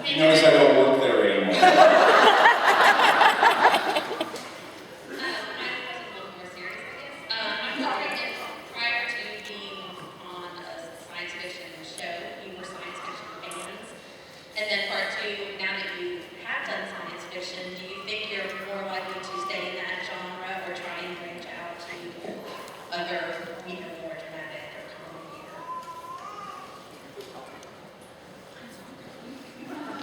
You notice I don't work there anymore. I have a little more serious, I guess. I'm wondering if prior to being on a science fiction show, you were science fiction fans, and then part two, now that you have done science fiction, do you think you're more likely to stay in that genre or try and branch out to other, more dramatic or comedy?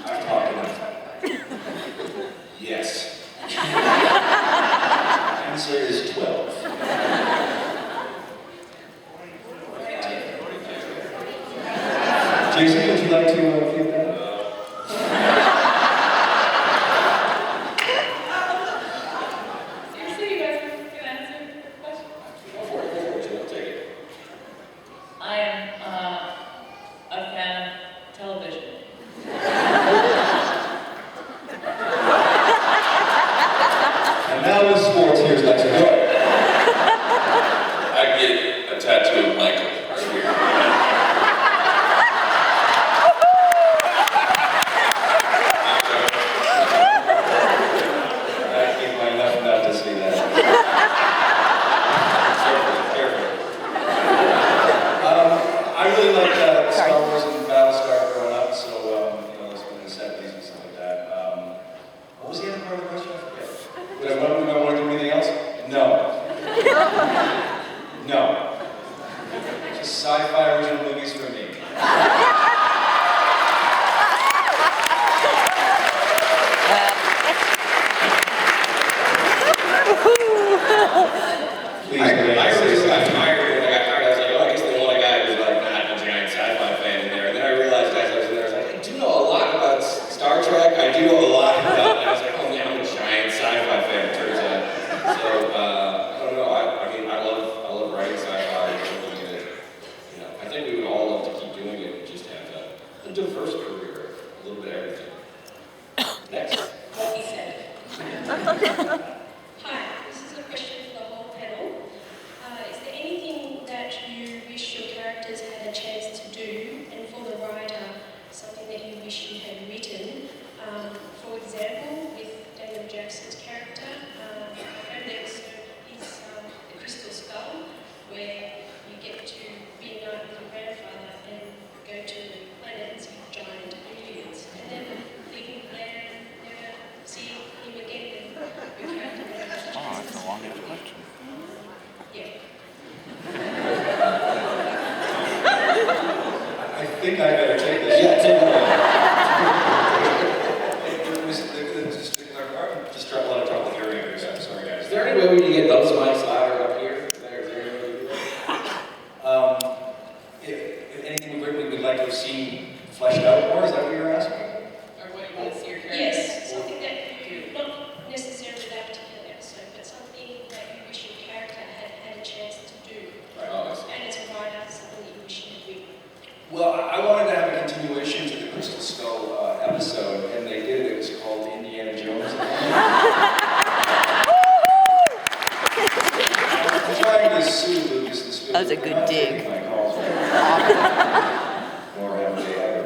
I've talked enough. Yes. Answer is 12. Jason, would you like to feed that? Seriously, you guys can answer the question? Go for it, I'll take it. I am a fan of television. And now with sports, here's Lexa. Go. I get a tattoo of Michael right here. I keep my left not to see that. Careful. I really like Star Wars and Battlestar growing up, so it's in the 70s and stuff like that. What was the other part of the question? I forget. Do I want to do anything else? No. No. Just sci-fi original movies for me. Please, I originally got hired when I got hired. I was like, oh, I guess they want a guy who's like not a giant sci-fi fan in there. And then I realized as I was in there, I was like, I do know a lot about Star Trek. I do know a lot about. And I was like, oh yeah, I'm a giant sci-fi fan. It turns out. So I don't know. I mean, I love writing sci-fi. I think we would all love to keep doing it and just have a diverse career, a little bit of everything. Next. What he said. Hi, this is a question for the whole panel. Is there anything that you wish your characters had a chance to do, and for the writer, something that you wish you had written? For example, with Daniel Jackson's character, there was his the Crystal Skull, where you get to reunite with your grandfather and go to the planet and see giant aliens, and then leaving there and never see him again. And your character never has a chance. Oh, that's a long enough question. Yeah. I think I better take this. Yeah, take it. Just a lot of trouble hearing it. I'm sorry, guys. Is there any way we can get those mics louder up here? Is there any way to do that? If anything we'd like to have seen fleshed out more, is that what you're asking? Or what you want to see your character? Yes, something that you not necessarily that particular episode, but something that you wish your character had had a chance to do. Right. Oh, I see. And as a writer, something that you wish you had written. Well, I wanted to have a continuation to the Crystal Skull episode, and they did it. It was called Indiana Jones. I'm trying to sue Lucas and Spielberg. That was a good They're not dig. taking my calls right now. Nor have they ever.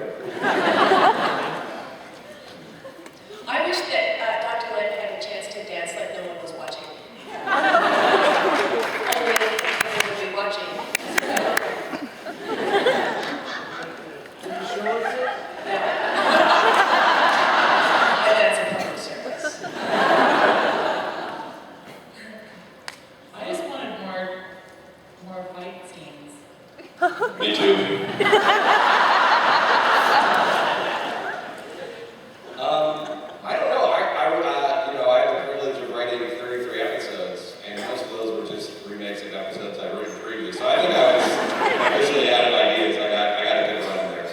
I wish that Dr. Len had a chance to dance like no one was watching. Only no one would be watching. And that's a public service. I just wanted more fight scenes. Me too. I don't know. I had the privilege of writing 33 episodes, and most of those were just remakes of episodes I'd written previously. So I think I was officially out of ideas. I got a good run there.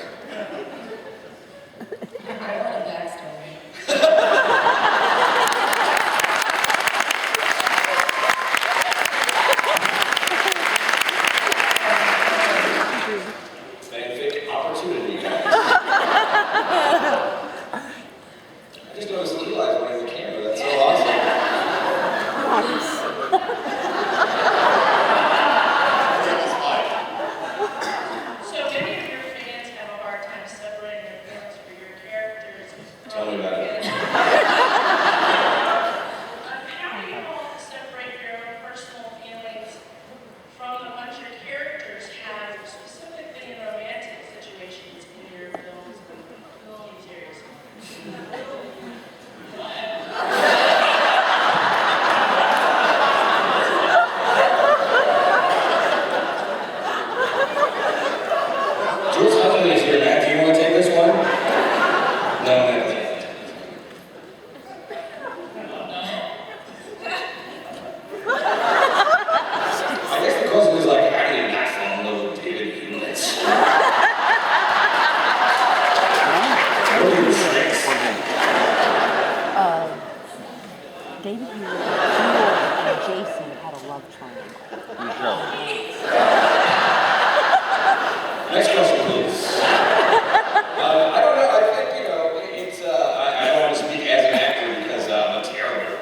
I want a backstory. Fanfic opportunity, guys. I just noticed Eli's running the camera. That's so awesome. So many of your fans have a hard time separating their feelings for your Tell me about it. How do you all separate your own personal feelings from the ones your characters have, specifically in romantic situations in your films and film series? Jules Huffman is here, Matt. Do you want to take this one? No, Matt. I guess the question is like, how do you not fall in love with David Hewlett? What are your tricks? David Hewlett and Jason had a love triangle. Next question, please. I don't know. I think, you know, it's, I don't want to speak as an actor because I'm terrible.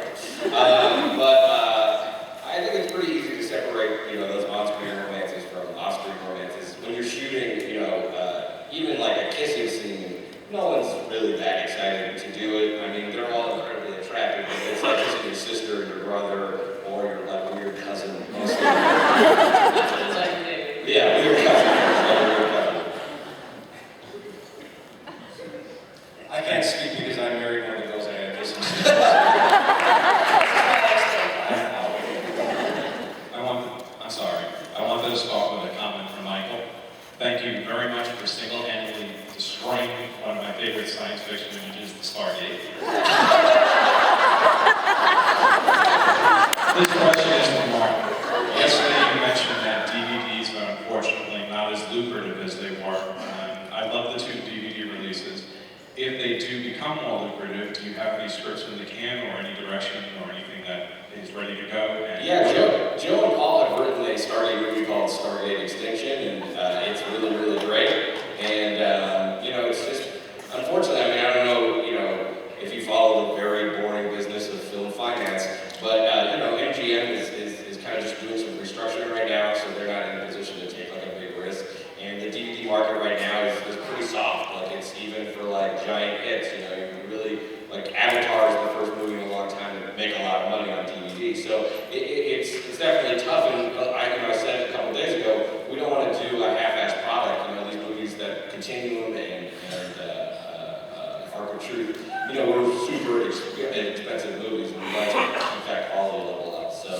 I think it's pretty easy to separate, you know, those on-screen romances from off-screen romances. When you're shooting, you know, even like a kissing scene, no one's really that excited to do it. I mean, they're all incredibly attractive, but it's like kissing your sister, your brother, or your like weird cousin. Yeah, weird cousin. I can't speak because I married one of the girls I had kissing. I'm sorry. I wanted to start with a comment from Michael. Thank you very much for single-handedly destroying one of my favorite science fiction images, the Stargate. This question is from Mark. Yesterday you mentioned that DVDs are unfortunately not as lucrative as they were. I love the 2 DVD releases. If they do become more lucrative, do you have any scripts in the can or any direction or anything that is ready to go? And Yeah, Joe and Paul have written a Stargate movie called Stargate Extinction, and it's really, really great. And, you know, it's just, unfortunately, I mean, I don't know, you know, if you follow the very boring business of film finance, but, you know, MGM is kind of just doing some restructuring right now, so they're not in a position to take like a big risk. And the DVD market right now is pretty soft. Like, it's even for like giant hits, you know, you really, like Avatar is the first movie in a long time to make a lot of money on DVD. So it's definitely tough. And I said a couple days ago, we don't want to do a half-assed product. You know, these movies that Continuum and Arc of Truth, you know, we're super expensive movies, and we like to, in fact, quality level up. So.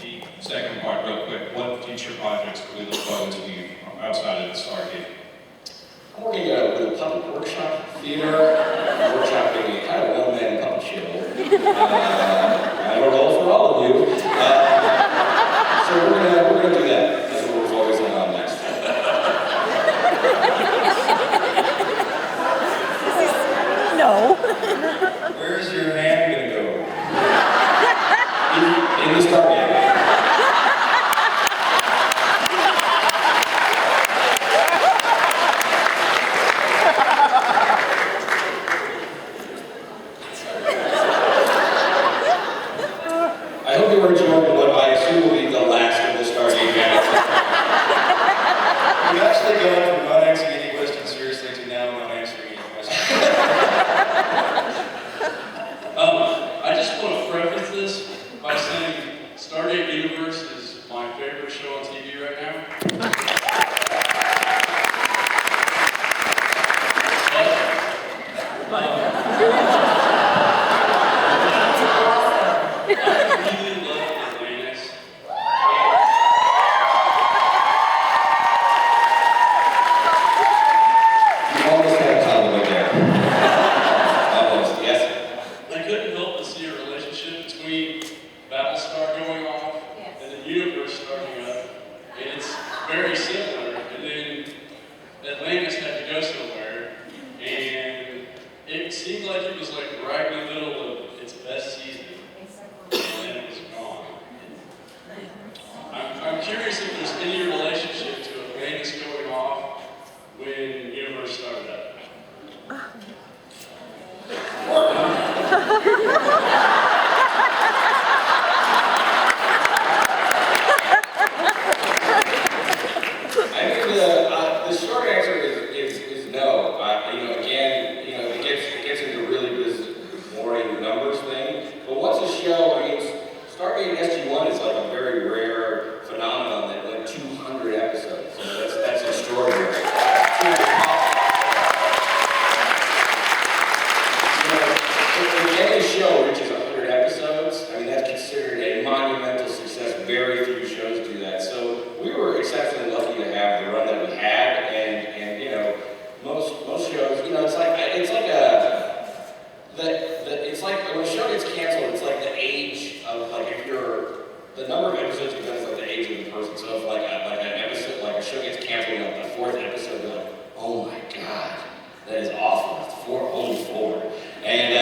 the second part, real quick, what future projects do we look forward to outside of the Stargate? I'm working with a puppet workshop theater, workshop being a kind of one-man puppet show. I have a role for all of you. So we're gonna do that. That's what we're focusing on next. No. Where is your hand gonna go? In the Stargate. 24. And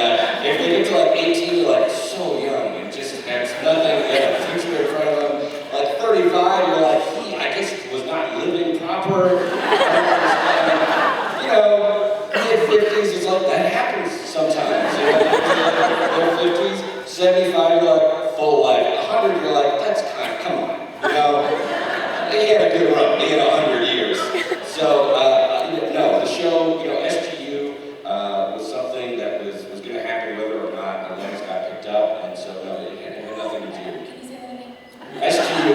if they get to like 18, they're like so young and just has nothing, they have a future in front of them. Like 35, you're like, he, I guess, was not living proper. You know, mid-50s, it's like, that happens sometimes. You know, their 50s, 75, you're like, full life. 100, you're like, that's kind of, come on. You know, he had a good run. He had 100 years. So, no, the show, you know, SGU was something that was going to happen whether or not the legs got picked up, and so no, it had nothing to do. Can you say that again? SGU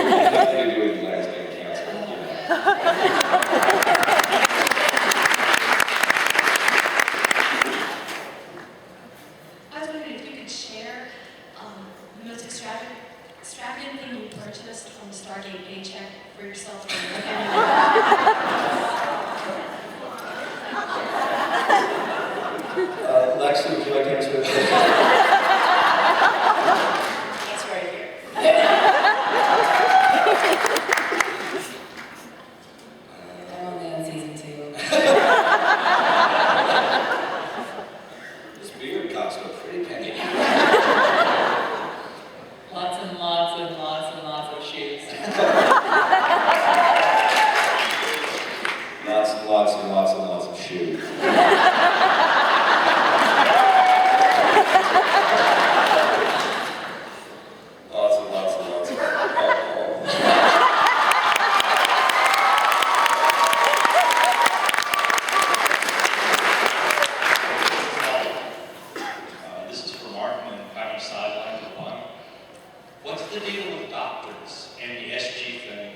had nothing to do with legs getting canceled. You know. I was wondering if you could share the most extravagant thing you purchased from the Stargate paycheck for yourself and your family. Lexa, would you like to answer that question? It's right here. I'm only on season 2. This beard cost a pretty penny. Lots and lots and lots and lots of shoes. Lots and lots and lots and lots of shoes. Lots and lots and lots of alcohol. This is for Mark and kind of sideline to one. What's the deal with doctors and the SG thing?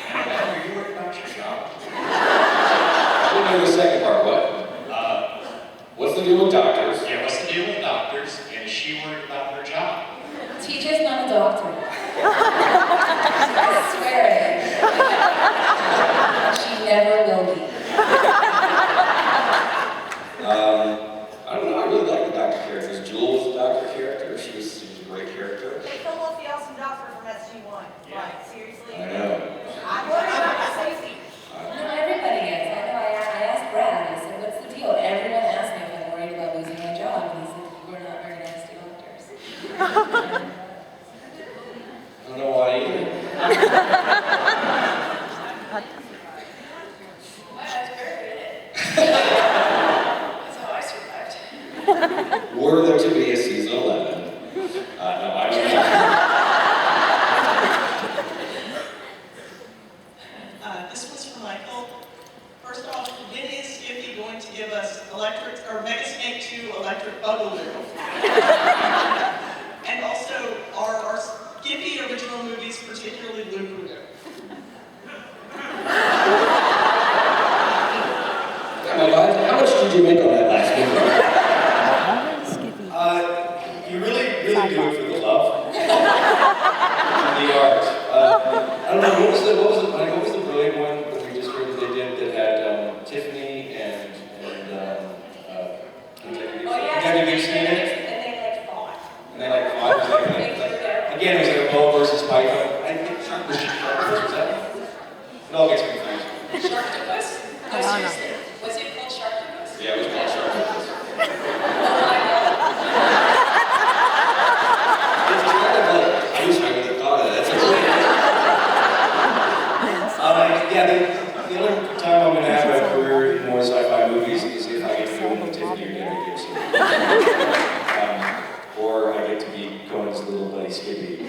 And are you worried about your job? I didn't hear the second part. What? What's the deal with doctors? Yeah, what's the deal with doctors? And is she worried about her job? TJ's not a doctor. I swear it. She never will be. I don't know. I really like the doctor characters. Jewel was a doctor character. She was a great character. They fell off the awesome doctor from SG1. Yeah. Like, seriously? I know. I'm worried about my safety. No, everybody is. I know. I asked Brad. I said, "What's the deal?" Everyone asked me if I'm worried about losing my job, and he said, "We're not very nice to doctors." I don't know why either. I was very good at it. That's how I survived. Were there to be a season 11? No, I don't know. This was for Michael. First off, when is Skippy going to give us electric or Mega Snake 2 electric boogaloo? And also, are Skippy original movies particularly lucrative? How much did you make on that last movie? You really do it for the love and the art. I don't know, what was the brilliant one that we just heard that they did that had Tiffany and Detective Dixon in it? And they like fought. And they like fought. Again, it was like a bull versus python. I think Shark was that? No, it gets confused. Sharktopus? No, seriously. Was it called Sharktopus? Yeah, it was called Shark. Oh my god. I wish I would have thought of that. Yeah, the only time I'm going to have a career in more sci-fi movies is if I get to go with Tiffany or Debbie Gibson. Or I get to be Cohen's little buddy Skippy.